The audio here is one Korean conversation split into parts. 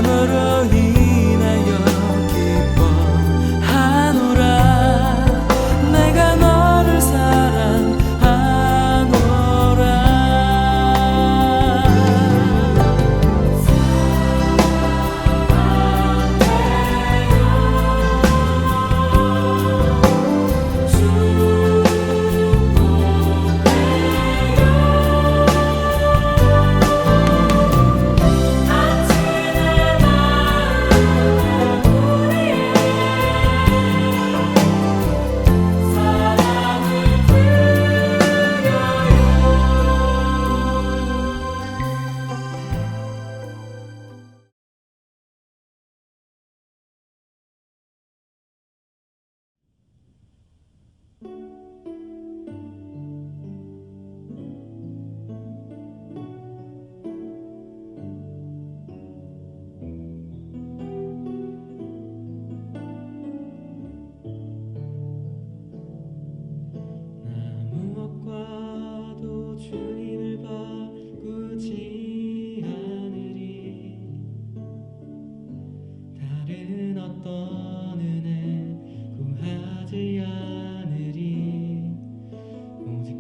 너로 인하여 기뻐하노라. 내가 너를 사랑하노라.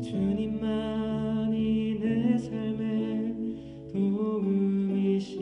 주님만이 내 삶의 도움이시니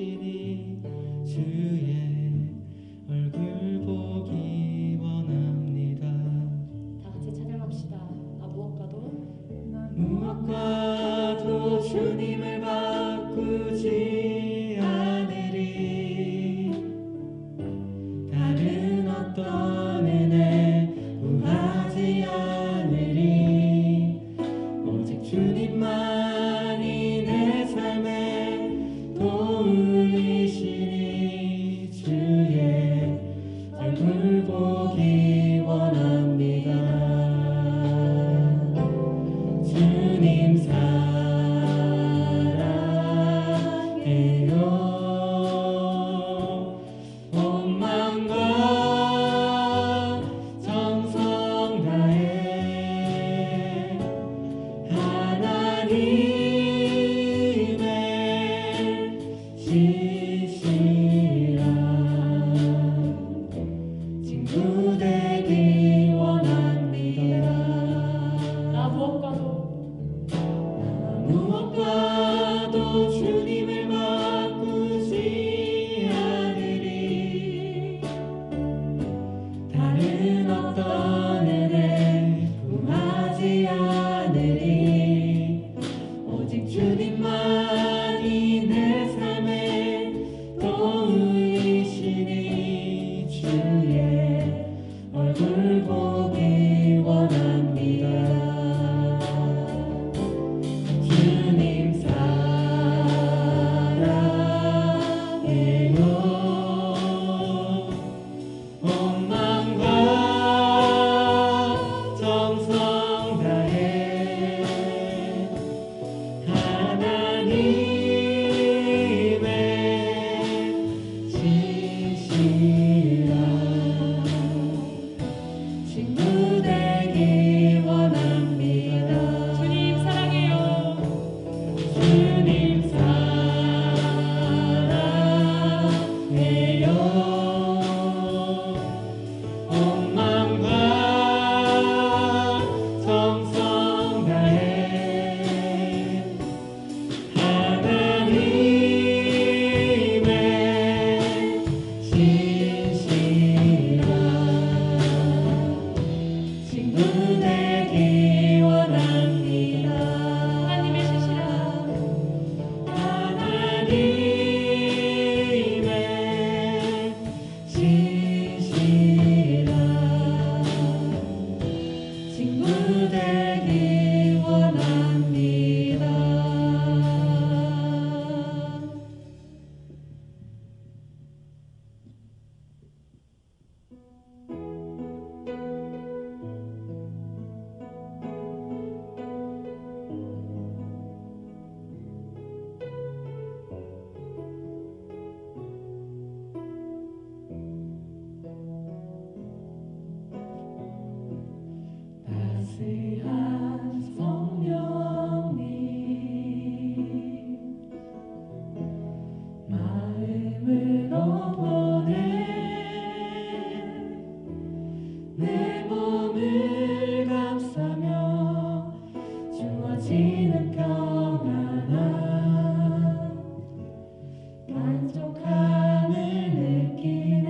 만족함을 느끼네.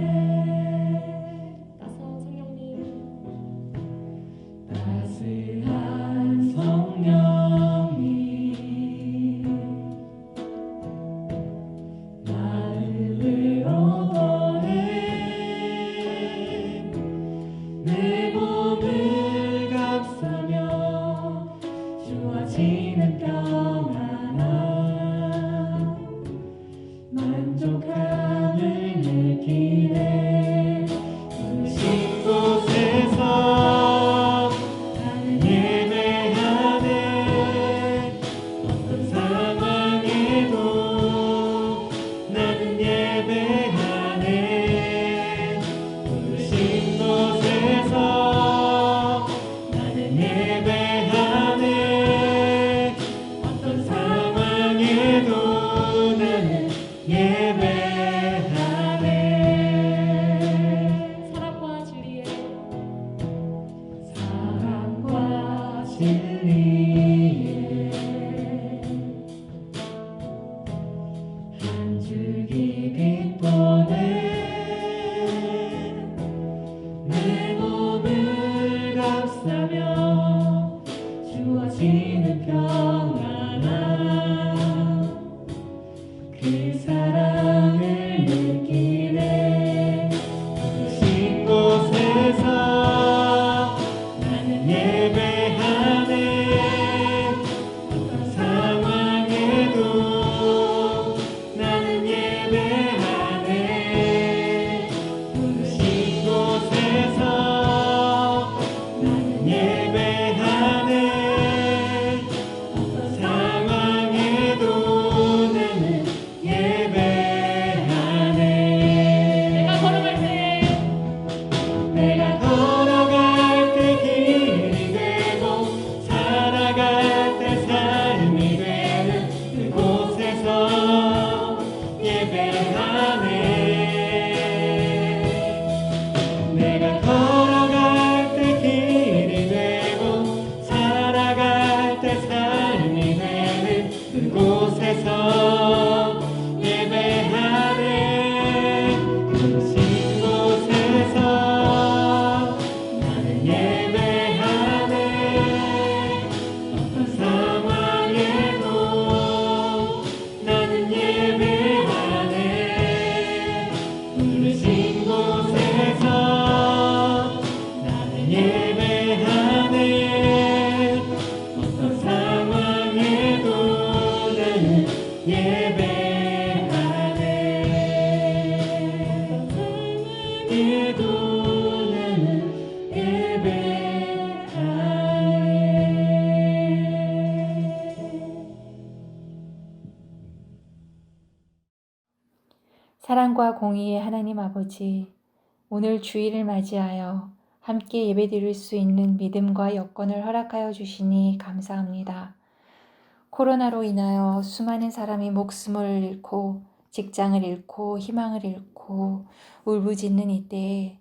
따스한 성령님 나를 위로보내 내 몸을 감싸며 주어지는 평안함 만족함을 느끼네. 부르신 곳에서 나는 예배하네. 어떤 상황에도 나는 예배하네. 부르신 곳에서 나는 예배하네. 어떤 상황에도 나는 예배하네. 사랑과 진리의 사랑과 진리의 한 줄기 빛보내 내 몸을 감싸며 주어지는 평안함 그 사랑을 느끼네. 부르신 곳에서 나는 예배하네. 어떤 상황에도 나는 예배하네. 부르신 곳에서 나는 예배하네. 어떤 상황에도 나는 예배하네. 내가 걸어갈 때 내가 걸어갈 때 길이 되고 살아갈 때 삶이 되는 그곳에서 예배하네. 내가 걸어갈 때 길이 되고 살아갈 때 삶이 되는 그곳에서 예배하네. 부르신 곳에서 나는 예배하네. 어떤 상황에도 나는 예배하네. 부르신 곳에서 나는 예배하네. 어떤 상황에도 나는 예배하네. 예도 나는 예배하네. 사랑과 공의의 하나님 아버지, 오늘 주일을 맞이하여 함께 예배드릴 수 있는 믿음과 여건을 허락하여 주시니 감사합니다. 코로나로 인하여 수많은 사람이 목숨을 잃고 직장을 잃고 희망을 잃고 울부짖는 이때에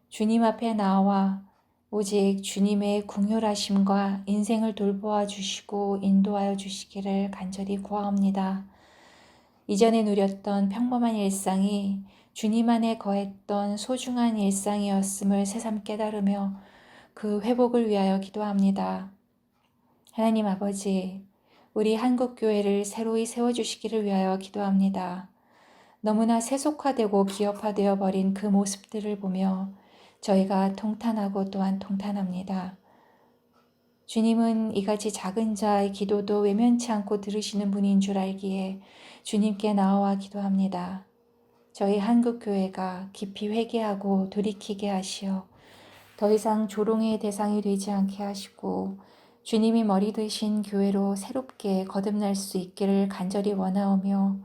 주님 앞에 나와 오직 주님의 궁휼하심과 인생을 돌보아 주시고 인도하여 주시기를 간절히 구하옵니다. 이전에 누렸던 평범한 일상이 주님 안에 거했던 소중한 일상이었음을 새삼 깨달으며 그 회복을 위하여 기도합니다. 하나님 아버지, 우리 한국교회를 새로이 세워주시기를 위하여 기도합니다. 너무나 세속화되고 기업화되어 버린 그 모습들을 보며 저희가 통탄하고 또한 통탄합니다. 주님은 이같이 작은 자의 기도도 외면치 않고 들으시는 분인 줄 알기에 주님께 나와 기도합니다. 저희 한국교회가 깊이 회개하고 돌이키게 하시어 더 이상 조롱의 대상이 되지 않게 하시고 주님이 머리 되신 교회로 새롭게 거듭날 수 있기를 간절히 원하오며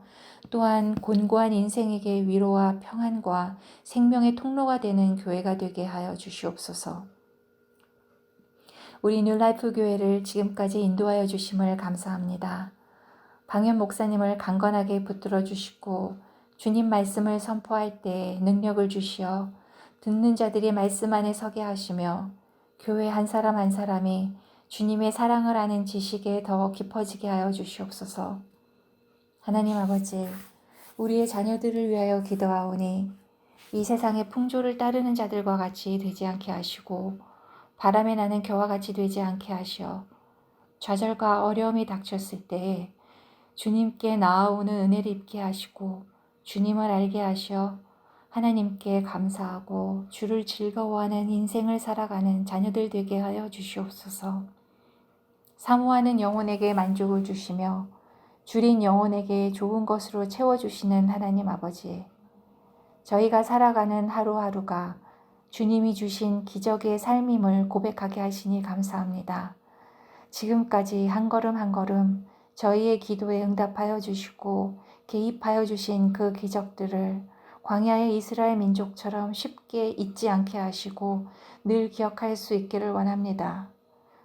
또한 곤고한 인생에게 위로와 평안과 생명의 통로가 되는 교회가 되게 하여 주시옵소서. 우리 뉴라이프 교회를 지금까지 인도하여 주심을 감사합니다. 방현 목사님을 강건하게 붙들어 주시고 주님 말씀을 선포할 때 능력을 주시어 듣는 자들이 말씀 안에 서게 하시며 교회 한 사람 한 사람이 주님의 사랑을 아는 지식에 더 깊어지게 하여 주시옵소서. 하나님 아버지, 우리의 자녀들을 위하여 기도하오니 이 세상의 풍조를 따르는 자들과 같이 되지 않게 하시고 바람에 나는 겨와 같이 되지 않게 하시어 좌절과 어려움이 닥쳤을 때에 주님께 나아오는 은혜를 입게 하시고 주님을 알게 하시어 하나님께 감사하고 주를 즐거워하는 인생을 살아가는 자녀들 되게 하여 주시옵소서. 사모하는 영혼에게 만족을 주시며 줄인 영혼에게 좋은 것으로 채워주시는 하나님 아버지, 저희가 살아가는 하루하루가 주님이 주신 기적의 삶임을 고백하게 하시니 감사합니다. 지금까지 한 걸음 한 걸음 저희의 기도에 응답하여 주시고 개입하여 주신 그 기적들을 광야의 이스라엘 민족처럼 쉽게 잊지 않게 하시고 늘 기억할 수 있기를 원합니다.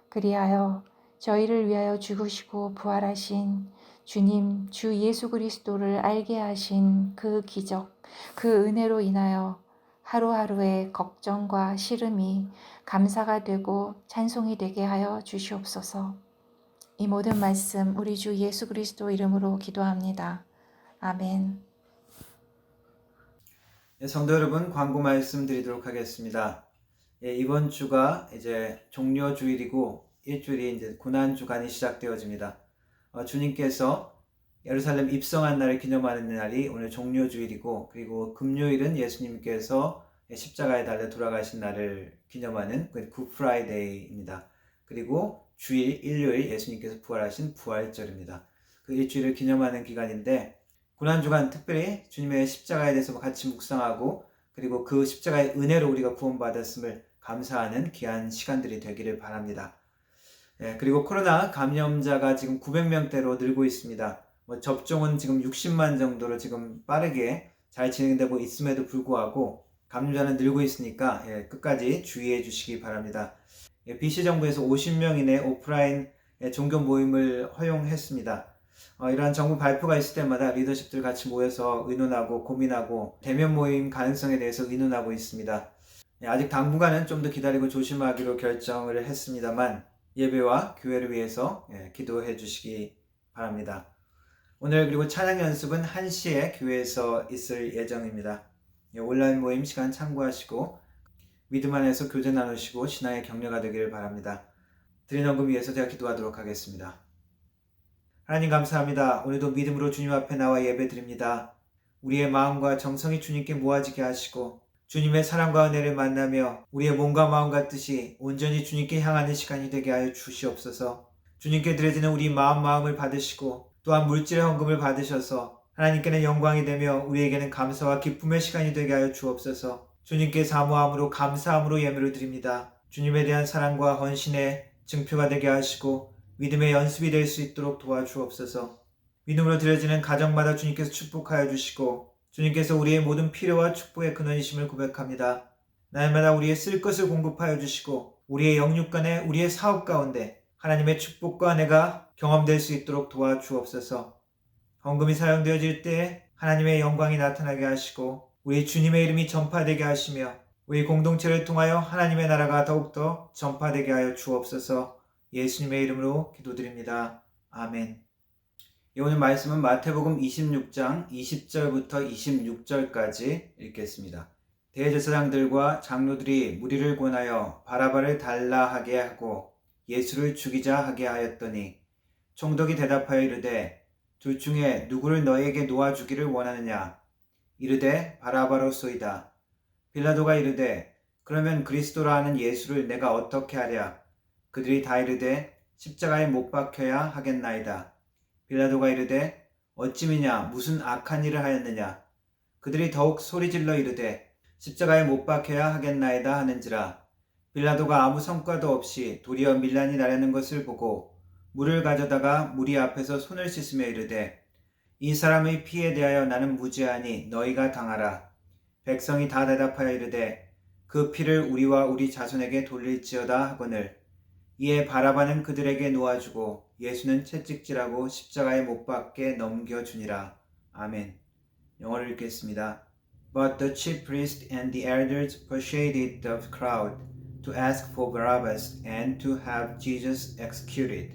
그리하여 저희를 위하여 죽으시고 부활하신 주님, 주 예수 그리스도를 알게 하신 그 기적, 그 은혜로 인하여 하루하루의 걱정과 시름이 감사가 되고 찬송이 되게 하여 주시옵소서. 이 모든 말씀 우리 주 예수 그리스도 이름으로 기도합니다. 아멘. 성도 여러분, 광고 말씀 드리도록 하겠습니다. 이번 주가 이제 종료 주일이고 일주일이 이제 고난 주간이 시작되어집니다. 주님께서 예루살렘 입성한 날을 기념하는 날이 오늘 종료 주일이고, 그리고 금요일은 예수님께서 십자가에 달려 돌아가신 날을 기념하는 굿 프라이데이입니다. 그리고 주일, 일요일 예수님께서 부활하신 부활절입니다. 그 일주일을 기념하는 기간인데, 고난주간 특별히 주님의 십자가에 대해서 같이 묵상하고, 그리고 그 십자가의 은혜로 우리가 구원받았음을 감사하는 귀한 시간들이 되기를 바랍니다. 그리고 코로나 감염자가 지금 900명대로 늘고 있습니다. 접종은 지금 60만 정도로 지금 빠르게 잘 진행되고 있음에도 불구하고 감염자는 늘고 있으니까 끝까지 주의해 주시기 바랍니다. BC 정부에서 50명 이내 오프라인 종교 모임을 허용했습니다. 이러한 정부 발표가 있을 때마다 리더십들 같이 모여서 의논하고 고민하고 대면 모임 가능성에 대해서 의논하고 있습니다. 아직 당분간은 좀 더 기다리고 조심하기로 결정을 했습니다만 예배와 교회를 위해서 기도해 주시기 바랍니다. 오늘 그리고 찬양 연습은 1시에 교회에서 있을 예정입니다. 온라인 모임 시간 참고하시고 믿음 안에서 교제 나누시고 신앙의 격려가 되기를 바랍니다. 드린 헌금 위해서 제가 기도하도록 하겠습니다. 하나님 감사합니다. 오늘도 믿음으로 주님 앞에 나와 예배 드립니다. 우리의 마음과 정성이 주님께 모아지게 하시고 주님의 사랑과 은혜를 만나며 우리의 몸과 마음과 뜻이 온전히 주님께 향하는 시간이 되게 하여 주시옵소서. 주님께 드려지는 우리 마음을 받으시고 또한 물질의 헌금을 받으셔서 하나님께는 영광이 되며 우리에게는 감사와 기쁨의 시간이 되게 하여 주옵소서. 주님께 사모함으로 감사함으로 예물을 드립니다. 주님에 대한 사랑과 헌신의 증표가 되게 하시고 믿음의 연습이 될 수 있도록 도와주옵소서. 믿음으로 드려지는 가정마다 주님께서 축복하여 주시고 주님께서 우리의 모든 필요와 축복의 근원이심을 고백합니다. 날마다 우리의 쓸 것을 공급하여 주시고 우리의 영육 간에 우리의 사업 가운데 하나님의 축복과 은혜가 경험될 수 있도록 도와주옵소서. 헌금이 사용되어질 때 하나님의 영광이 나타나게 하시고 우리 주님의 이름이 전파되게 하시며 우리 공동체를 통하여 하나님의 나라가 더욱더 전파되게 하여 주옵소서. 예수님의 이름으로 기도드립니다. 아멘. 오늘 말씀은 마태복음 26장 20절부터 26절까지 읽겠습니다. 대제사장들과 장로들이 무리를 권하여 바라바를 달라 하게 하고 예수를 죽이자 하게 하였더니 총독이 대답하여 이르되 둘 중에 누구를 너에게 놓아주기를 원하느냐? 이르되 바라바로소이다. 빌라도가 이르되 그러면 그리스도라 하는 예수를 내가 어떻게 하랴? 그들이 다 이르되 십자가에 못 박혀야 하겠나이다. 빌라도가 이르되 어찌미냐 무슨 악한 일을 하였느냐? 그들이 더욱 소리질러 이르되 십자가에 못 박혀야 하겠나이다 하는지라. 빌라도가 아무 성과도 없이 도리어 밀란이 나려는 것을 보고 물을 가져다가 무리 앞에서 손을 씻으며 이르되 이 사람의 피에 대하여 나는 무죄하니 너희가 당하라. 백성이 다 대답하여 이르되 그 피를 우리와 우리 자손에게 돌릴지어다 하거늘. 이에 바라바는 그들에게 놓아주고 예수는 채찍질하고 십자가에 못 박게 넘겨주니라. 아멘. 영어를 읽겠습니다. But the chief priests and the elders persuaded the crowd to ask for Barabbas and to have Jesus executed.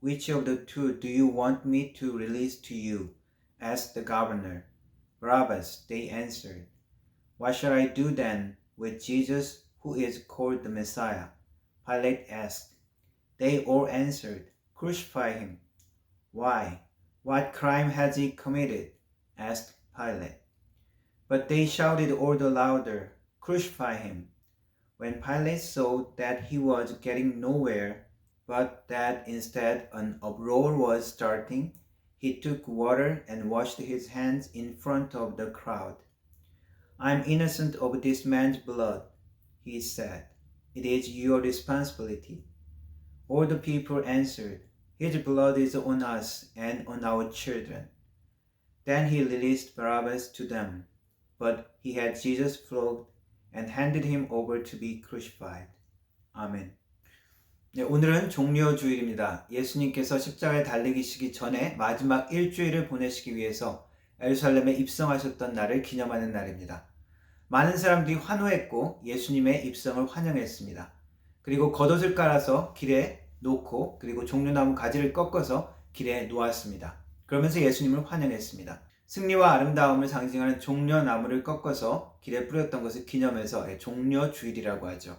Which of the two do you want me to release to you? Asked the governor. Barabbas, they answered. What shall I do then with Jesus who is called the Messiah? Pilate asked. They all answered, Crucify him. Why? What crime has he committed? Asked Pilate. But they shouted all the louder, Crucify him. When Pilate saw that he was getting nowhere, but that instead an uproar was starting, he took water and washed his hands in front of the crowd. I'm innocent of this man's blood, he said. It is your responsibility. All the people answered, His blood is on us and on our children. Then he released Barabbas to them, but he had Jesus flogged and handed him over to be crucified. 아멘. 네, 오늘은 종려주일입니다. 예수님께서 십자가에 달리시기 전에 마지막 일주일을 보내시기 위해서 예루살렘에 입성하셨던 날을 기념하는 날입니다. 많은 사람들이 환호했고 예수님의 입성을 환영했습니다. 그리고 겉옷을 깔아서 길에 놓고 그리고 종려나무 가지를 꺾어서 길에 놓았습니다. 그러면서 예수님을 환영했습니다. 승리와 아름다움을 상징하는 종려나무를 꺾어서 길에 뿌렸던 것을 기념해서 종려주일이라고 하죠.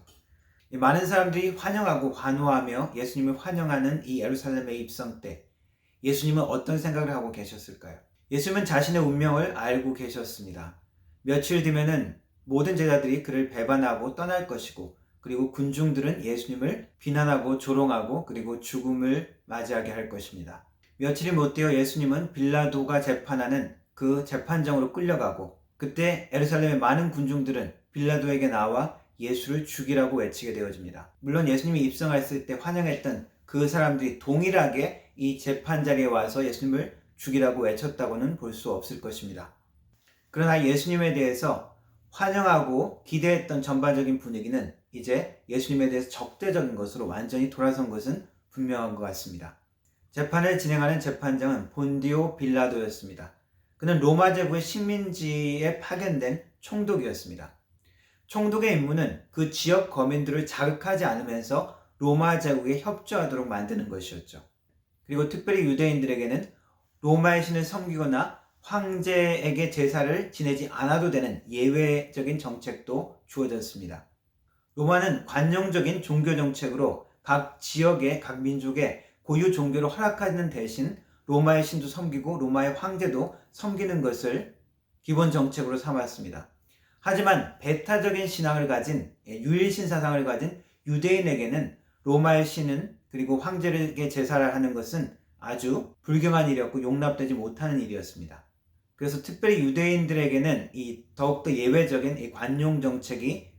많은 사람들이 환영하고 환호하며 예수님을 환영하는 이 예루살렘의 입성 때 예수님은 어떤 생각을 하고 계셨을까요? 예수님은 자신의 운명을 알고 계셨습니다. 며칠 뒤면은 모든 제자들이 그를 배반하고 떠날 것이고 그리고 군중들은 예수님을 비난하고 조롱하고 그리고 죽음을 맞이하게 할 것입니다. 며칠이 못 되어 예수님은 빌라도가 재판하는 그 재판정으로 끌려가고 그때 예루살렘의 많은 군중들은 빌라도에게 나와 예수를 죽이라고 외치게 되어집니다. 물론 예수님이 입성했을 때 환영했던 그 사람들이 동일하게 이 재판 자리에 와서 예수님을 죽이라고 외쳤다고는 볼 수 없을 것입니다. 그러나 예수님에 대해서 환영하고 기대했던 전반적인 분위기는 이제 예수님에 대해서 적대적인 것으로 완전히 돌아선 것은 분명한 것 같습니다. 재판을 진행하는 재판장은 본디오 빌라도였습니다. 그는 로마 제국의 식민지에 파견된 총독이었습니다. 총독의 임무는 그 지역 거민들을 자극하지 않으면서 로마 제국에 협조하도록 만드는 것이었죠. 그리고 특별히 유대인들에게는 로마의 신을 섬기거나 황제에게 제사를 지내지 않아도 되는 예외적인 정책도 주어졌습니다. 로마는 관용적인 종교 정책으로 각 지역의 각 민족의 고유 종교를 허락하는 대신 로마의 신도 섬기고 로마의 황제도 섬기는 것을 기본 정책으로 삼았습니다. 하지만 배타적인 신앙을 가진 유일신 사상을 가진 유대인에게는 로마의 신은 그리고 황제에게 제사를 하는 것은 아주 불경한 일이었고 용납되지 못하는 일이었습니다. 그래서 특별히 유대인들에게는 이 더욱더 예외적인 이 관용 정책이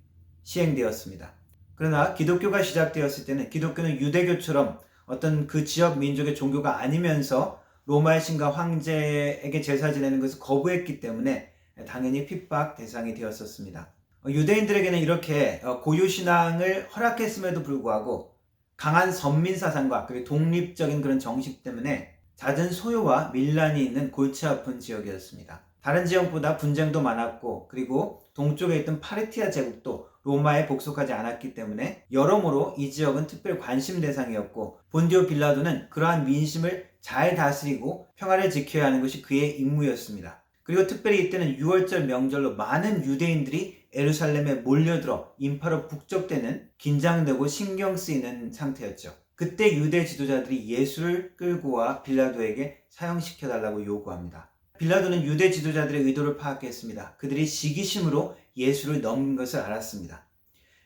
시행되었습니다. 그러나 기독교가 시작되었을 때는 기독교는 유대교처럼 어떤 그 지역 민족의 종교가 아니면서 로마의 신과 황제에게 제사 지내는 것을 거부했기 때문에 당연히 핍박 대상이 되었었습니다. 유대인들에게는 이렇게 고유신앙을 허락했음에도 불구하고 강한 선민사상과 그리고 독립적인 그런 정식 때문에 잦은 소요와 밀란이 있는 골치 아픈 지역이었습니다. 다른 지역보다 분쟁도 많았고 그리고 동쪽에 있던 파르티아 제국도 로마에 복속하지 않았기 때문에 여러모로 이 지역은 특별 관심 대상이었고 본디오 빌라도는 그러한 민심을 잘 다스리고 평화를 지켜야 하는 것이 그의 임무였습니다. 그리고 특별히 이때는 6월절 명절로 많은 유대인들이 예루살렘에 몰려들어 인파로 북적대는 긴장되고 신경 쓰이는 상태였죠. 그때 유대 지도자들이 예수를 끌고 와 빌라도에게 사형시켜달라고 요구합니다. 빌라도는 유대 지도자들의 의도를 파악했습니다. 그들이 시기심으로 예수를 넘긴 것을 알았습니다.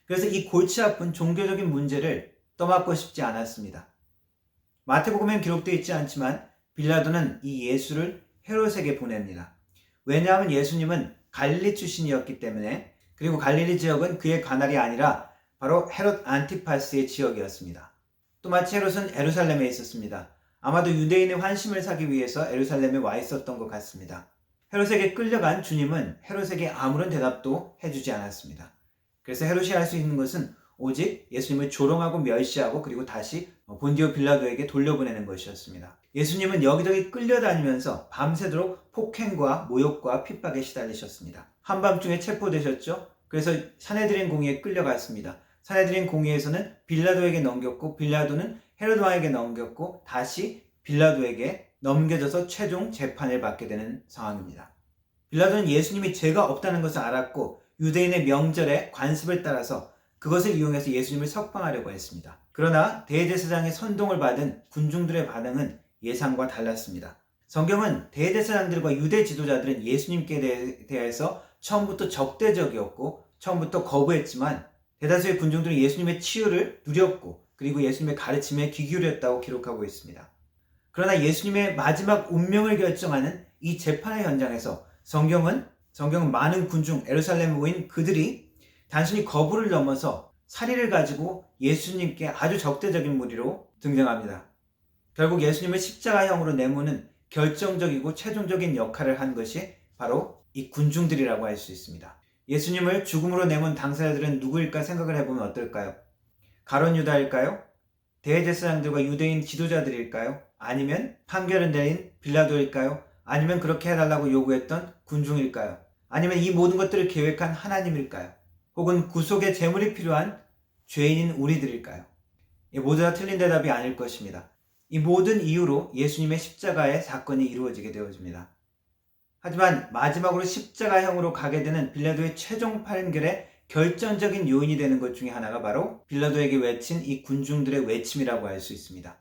그래서 이 골치 아픈 종교적인 문제를 떠맡고 싶지 않았습니다. 마태복음엔 기록되어 있지 않지만 빌라도는 이 예수를 헤롯에게 보냅니다. 왜냐하면 예수님은 갈릴리 출신이었기 때문에 그리고 갈릴리 지역은 그의 관할이 아니라 바로 헤롯 안티파스의 지역이었습니다. 또 마치 헤롯은 예루살렘에 있었습니다. 아마도 유대인의 환심을 사기 위해서 예루살렘에 와 있었던 것 같습니다. 헤롯에게 끌려간 주님은 헤롯에게 아무런 대답도 해주지 않았습니다. 그래서 헤롯이 할 수 있는 것은 오직 예수님을 조롱하고 멸시하고 그리고 다시 본디오 빌라도에게 돌려보내는 것이었습니다. 예수님은 여기저기 끌려다니면서 밤새도록 폭행과 모욕과 핍박에 시달리셨습니다. 한밤중에 체포되셨죠. 그래서 사내드린 공의에 끌려갔습니다. 사내드린 공의에서는 빌라도에게 넘겼고 빌라도는 헤롯 왕에게 넘겼고 다시 빌라도에게 넘겨져서 최종 재판을 받게 되는 상황입니다. 빌라도는 예수님이 죄가 없다는 것을 알았고 유대인의 명절에 관습을 따라서 그것을 이용해서 예수님을 석방하려고 했습니다. 그러나 대제사장의 선동을 받은 군중들의 반응은 예상과 달랐습니다. 성경은 대제사장들과 유대 지도자들은 예수님께 대해서 처음부터 적대적이었고 처음부터 거부했지만 대다수의 군중들은 예수님의 치유를 누렸고 그리고 예수님의 가르침에 귀 기울였다고 기록하고 있습니다. 그러나 예수님의 마지막 운명을 결정하는 이 재판의 현장에서 성경은 많은 군중, 예루살렘에 모인 그들이 단순히 거부를 넘어서 살의를 가지고 예수님께 아주 적대적인 무리로 등장합니다. 결국 예수님을 십자가형으로 내모는 결정적이고 최종적인 역할을 한 것이 바로 이 군중들이라고 할 수 있습니다. 예수님을 죽음으로 내몬 당사자들은 누구일까 생각을 해보면 어떨까요? 가룟 유다일까요? 대제사장들과 유대인 지도자들일까요? 아니면 판결을 내린 빌라도일까요? 아니면 그렇게 해달라고 요구했던 군중일까요? 아니면 이 모든 것들을 계획한 하나님일까요? 혹은 구속의 제물이 필요한 죄인인 우리들일까요? 모두 다 틀린 대답이 아닐 것입니다. 이 모든 이유로 예수님의 십자가의 사건이 이루어지게 되어집니다. 하지만 마지막으로 십자가형으로 가게 되는 빌라도의 최종 판결의 결정적인 요인이 되는 것 중에 하나가 바로 빌라도에게 외친 이 군중들의 외침이라고 할 수 있습니다.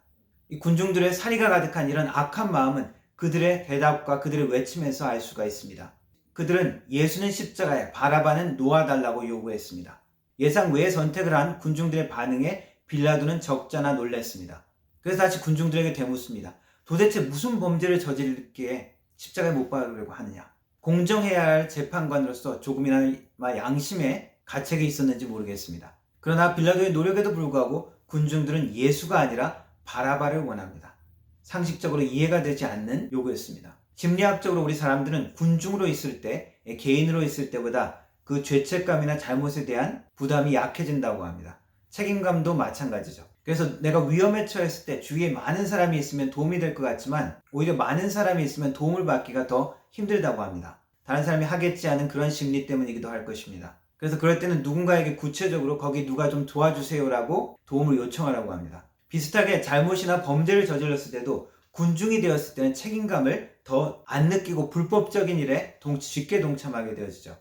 이 군중들의 살이가 가득한 이런 악한 마음은 그들의 대답과 그들의 외침에서 알 수가 있습니다. 그들은 예수는 십자가에, 바라바는 놓아달라고 요구했습니다. 예상 외의 선택을 한 군중들의 반응에 빌라도는 적잖아 놀랐습니다. 그래서 다시 군중들에게 되묻습니다. 도대체 무슨 범죄를 저질렀기에 십자가에 못 박으려고 하느냐? 공정해야 할 재판관으로서 조금이나마 양심의 가책이 있었는지 모르겠습니다. 그러나 빌라도의 노력에도 불구하고 군중들은 예수가 아니라 바라바를 원합니다. 상식적으로 이해가 되지 않는 요구였습니다. 심리학적으로 우리 사람들은 군중으로 있을 때, 개인으로 있을 때보다 그 죄책감이나 잘못에 대한 부담이 약해진다고 합니다. 책임감도 마찬가지죠. 그래서 내가 위험에 처했을 때 주위에 많은 사람이 있으면 도움이 될 것 같지만 오히려 많은 사람이 있으면 도움을 받기가 더 힘들다고 합니다. 다른 사람이 하겠지 않은 그런 심리 때문이기도 할 것입니다. 그래서 그럴 때는 누군가에게 구체적으로 거기 누가 좀 도와주세요라고 도움을 요청하라고 합니다. 비슷하게 잘못이나 범죄를 저질렀을 때도 군중이 되었을 때는 책임감을 더 안 느끼고 불법적인 일에 쉽게 동참하게 되어지죠.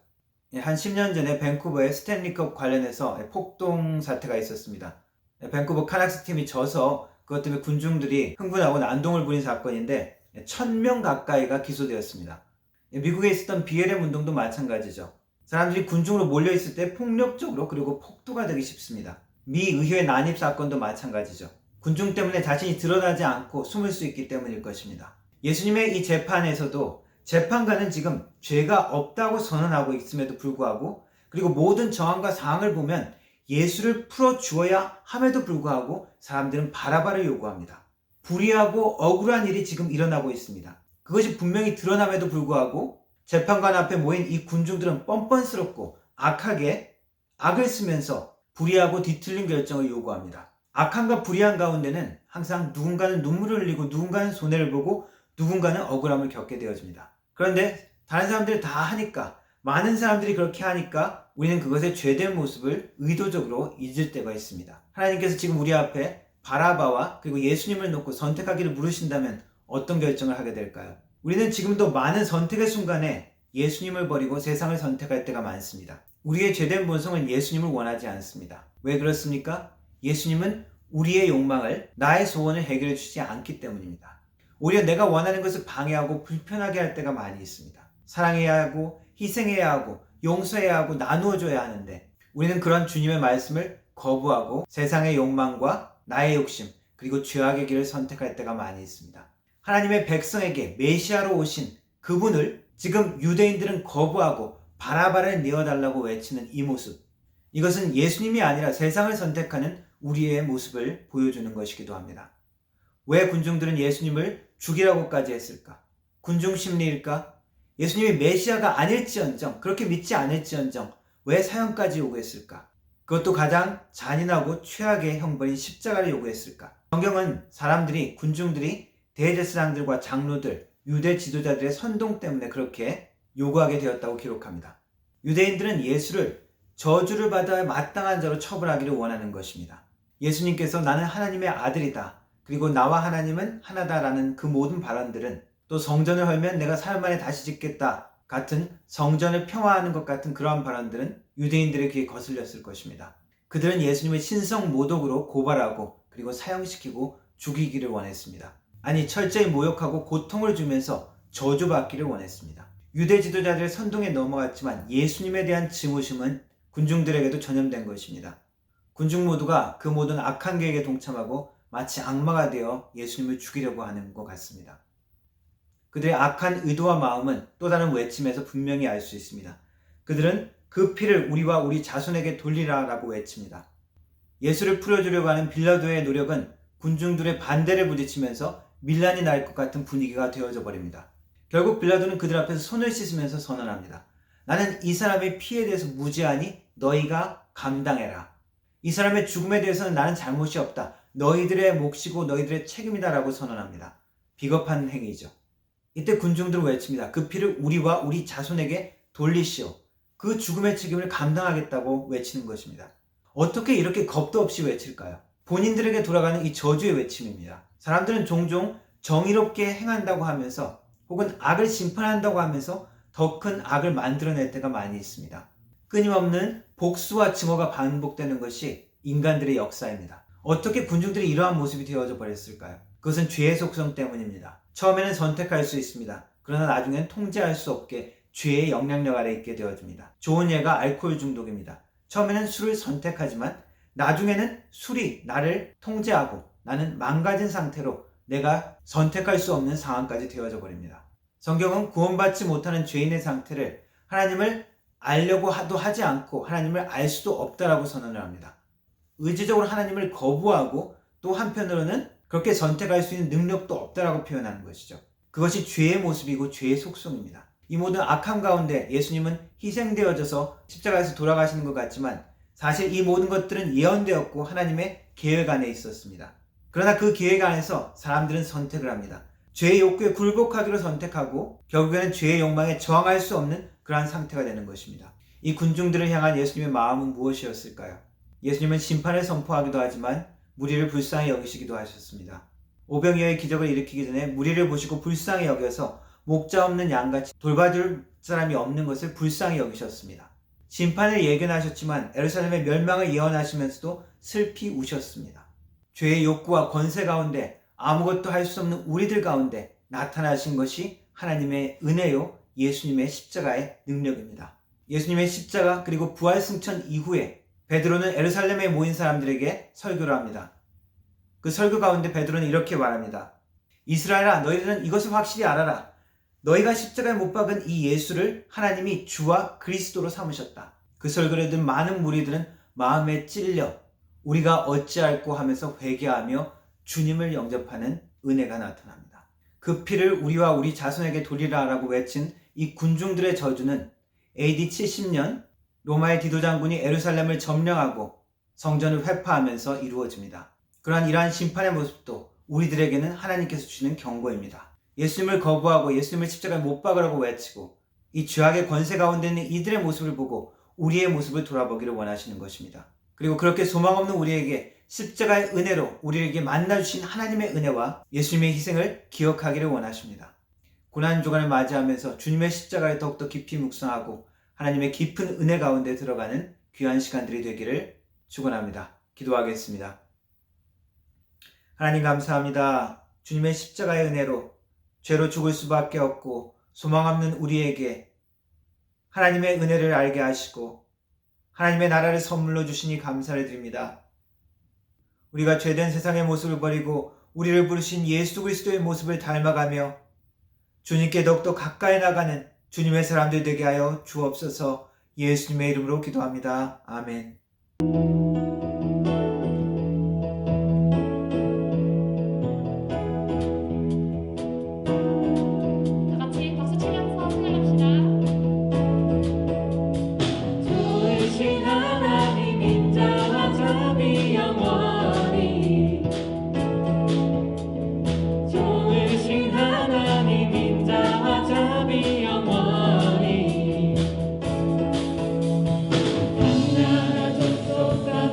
한 10년 전에 밴쿠버의 스탠리컵 관련해서 폭동 사태가 있었습니다. 밴쿠버 카낙스 팀이 져서 그것 때문에 군중들이 흥분하고 난동을 부린 사건인데 1000명 가까이가 기소되었습니다. 미국에 있었던 BLM 운동도 마찬가지죠. 사람들이 군중으로 몰려있을 때 폭력적으로 그리고 폭도가 되기 쉽습니다. 미 의회 난입 사건도 마찬가지죠. 군중 때문에 자신이 드러나지 않고 숨을 수 있기 때문일 것입니다. 예수님의 이 재판에서도 재판관은 지금 죄가 없다고 선언하고 있음에도 불구하고 그리고 모든 정황과 사항을 보면 예수를 풀어주어야 함에도 불구하고 사람들은 바라바를 요구합니다. 불의하고 억울한 일이 지금 일어나고 있습니다. 그것이 분명히 드러남에도 불구하고 재판관 앞에 모인 이 군중들은 뻔뻔스럽고 악하게 악을 쓰면서 불의하고 뒤틀린 결정을 요구합니다. 악함과 불의한 가운데는 항상 누군가는 눈물을 흘리고 누군가는 손해를 보고 누군가는 억울함을 겪게 되어집니다. 그런데 다른 사람들이 다 하니까 많은 사람들이 그렇게 하니까 우리는 그것의 죄된 모습을 의도적으로 잊을 때가 있습니다. 하나님께서 지금 우리 앞에 바라바와 그리고 예수님을 놓고 선택하기를 물으신다면 어떤 결정을 하게 될까요? 우리는 지금도 많은 선택의 순간에 예수님을 버리고 세상을 선택할 때가 많습니다. 우리의 죄된 본성은 예수님을 원하지 않습니다. 왜 그렇습니까? 예수님은 우리의 욕망을, 나의 소원을 해결해 주지 않기 때문입니다. 오히려 내가 원하는 것을 방해하고 불편하게 할 때가 많이 있습니다. 사랑해야 하고 희생해야 하고 용서해야 하고 나누어줘야 하는데 우리는 그런 주님의 말씀을 거부하고 세상의 욕망과 나의 욕심 그리고 죄악의 길을 선택할 때가 많이 있습니다. 하나님의 백성에게 메시아로 오신 그분을 지금 유대인들은 거부하고 바라바를 내어달라고 외치는 이 모습, 이것은 예수님이 아니라 세상을 선택하는 우리의 모습을 보여주는 것이기도 합니다. 왜 군중들은 예수님을 죽이라고까지 했을까? 군중 심리일까? 예수님이 메시아가 아닐지언정, 그렇게 믿지 않을지언정 왜 사형까지 요구했을까? 그것도 가장 잔인하고 최악의 형벌인 십자가를 요구했을까? 성경은 사람들이, 군중들이 대제사장들과 장로들, 유대 지도자들의 선동 때문에 그렇게 요구하게 되었다고 기록합니다. 유대인들은 예수를 저주를 받아야 마땅한 자로 처벌하기를 원하는 것입니다. 예수님께서 나는 하나님의 아들이다, 그리고 나와 하나님은 하나다라는 그 모든 발언들은 또 성전을 헐면 내가 4일 만에 다시 짓겠다 같은 성전을 평화하는 것 같은 그러한 발언들은 유대인들의 귀에 거슬렸을 것입니다. 그들은 예수님을 신성 모독으로 고발하고 그리고 사형시키고 죽이기를 원했습니다. 아니 철저히 모욕하고 고통을 주면서 저주받기를 원했습니다. 유대 지도자들의 선동에 넘어갔지만 예수님에 대한 증오심은 군중들에게도 전염된 것입니다. 군중 모두가 그 모든 악한 계획에 동참하고 마치 악마가 되어 예수님을 죽이려고 하는 것 같습니다. 그들의 악한 의도와 마음은 또 다른 외침에서 분명히 알 수 있습니다. 그들은 그 피를 우리와 우리 자손에게 돌리라 라고 외칩니다. 예수를 풀어주려고 하는 빌라도의 노력은 군중들의 반대를 부딪히면서 밀란이 날 것 같은 분위기가 되어져 버립니다. 결국 빌라도는 그들 앞에서 손을 씻으면서 선언합니다. 나는 이 사람의 피에 대해서 무죄하니 너희가 감당해라. 이 사람의 죽음에 대해서는 나는 잘못이 없다. 너희들의 몫이고 너희들의 책임이다 라고 선언합니다. 비겁한 행위죠. 이때 군중들은 외칩니다. 그 피를 우리와 우리 자손에게 돌리시오. 그 죽음의 책임을 감당하겠다고 외치는 것입니다. 어떻게 이렇게 겁도 없이 외칠까요? 본인들에게 돌아가는 이 저주의 외침입니다. 사람들은 종종 정의롭게 행한다고 하면서 혹은 악을 심판한다고 하면서 더 큰 악을 만들어낼 때가 많이 있습니다. 끊임없는 복수와 증오가 반복되는 것이 인간들의 역사입니다. 어떻게 군중들이 이러한 모습이 되어져 버렸을까요? 그것은 죄의 속성 때문입니다. 처음에는 선택할 수 있습니다. 그러나 나중엔 통제할 수 없게 죄의 영향력 아래 있게 되어집니다. 좋은 예가 알코올 중독입니다. 처음에는 술을 선택하지만 나중에는 술이 나를 통제하고 나는 망가진 상태로 내가 선택할 수 없는 상황까지 되어져 버립니다. 성경은 구원받지 못하는 죄인의 상태를 하나님을 알려고 하지 않고 하나님을 알 수도 없다라고 선언을 합니다. 의지적으로 하나님을 거부하고 또 한편으로는 그렇게 선택할 수 있는 능력도 없다라고 표현하는 것이죠. 그것이 죄의 모습이고 죄의 속성입니다. 이 모든 악함 가운데 예수님은 희생되어져서 십자가에서 돌아가시는 것 같지만 사실 이 모든 것들은 예언되었고 하나님의 계획 안에 있었습니다. 그러나 그 계획 안에서 사람들은 선택을 합니다. 죄의 욕구에 굴복하기로 선택하고 결국에는 죄의 욕망에 저항할 수 없는 그러한 상태가 되는 것입니다. 이 군중들을 향한 예수님의 마음은 무엇이었을까요? 예수님은 심판을 선포하기도 하지만 무리를 불쌍히 여기시기도 하셨습니다. 오병이어의 기적을 일으키기 전에 무리를 보시고 불쌍히 여겨서 목자 없는 양같이 돌봐줄 사람이 없는 것을 불쌍히 여기셨습니다. 심판을 예견하셨지만 예루살렘의 멸망을 예언하시면서도 슬피 우셨습니다. 죄의 욕구와 권세 가운데 아무것도 할 수 없는 우리들 가운데 나타나신 것이 하나님의 은혜요 예수님의 십자가의 능력입니다. 예수님의 십자가 그리고 부활 승천 이후에 베드로는 예루살렘에 모인 사람들에게 설교를 합니다. 그 설교 가운데 베드로는 이렇게 말합니다. 이스라엘아, 너희들은 이것을 확실히 알아라. 너희가 십자가에 못 박은 이 예수를 하나님이 주와 그리스도로 삼으셨다. 그 설교를 듣는 많은 무리들은 마음에 찔려 우리가 어찌할꼬 하면서 회개하며 주님을 영접하는 은혜가 나타납니다. 그 피를 우리와 우리 자손에게 돌리라 라고 외친 이 군중들의 저주는 AD 70년 로마의 디도 장군이 예루살렘을 점령하고 성전을 회파하면서 이루어집니다. 이러한 심판의 모습도 우리들에게는 하나님께서 주시는 경고입니다. 예수님을 거부하고 예수님을 십자가에 못 박으라고 외치고 이 죄악의 권세 가운데 있는 이들의 모습을 보고 우리의 모습을 돌아보기를 원하시는 것입니다. 그리고 그렇게 소망 없는 우리에게 십자가의 은혜로 우리에게 만나주신 하나님의 은혜와 예수님의 희생을 기억하기를 원하십니다. 고난주간을 맞이하면서 주님의 십자가에 더욱더 깊이 묵상하고 하나님의 깊은 은혜 가운데 들어가는 귀한 시간들이 되기를 축원합니다. 기도하겠습니다. 하나님 감사합니다. 주님의 십자가의 은혜로 죄로 죽을 수밖에 없고 소망 없는 우리에게 하나님의 은혜를 알게 하시고 하나님의 나라를 선물로 주시니 감사를 드립니다. 우리가 죄된 세상의 모습을 버리고 우리를 부르신 예수 그리스도의 모습을 닮아가며 주님께 더욱더 가까이 나가는 주님의 사람들 되게 하여 주옵소서. 예수님의 이름으로 기도합니다. 아멘. 다 같이 박수 치면서 승리합시다. 좋으신 하나님 인자와 자비 영원히 좋으신 하나님 인자와 자비 영원히 한나라 족속과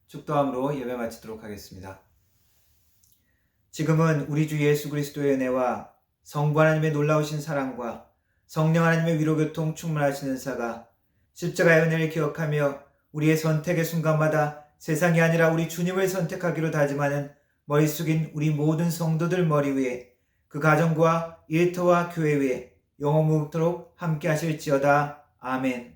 축도함으로 예배 마치도록 하겠습니다. 지금은 우리 주 예수 그리스도의 은혜와 성부 하나님의 놀라우신 사랑과 성령 하나님의 위로교통 충만하신 은사가 십자가의 은혜를 기억하며 우리의 선택의 순간마다 세상이 아니라 우리 주님을 선택하기로 다짐하는 머리 숙인 우리 모든 성도들 머리 위에 그 가정과 일터와 교회 위에 영원토록 함께 하실지어다. 아멘.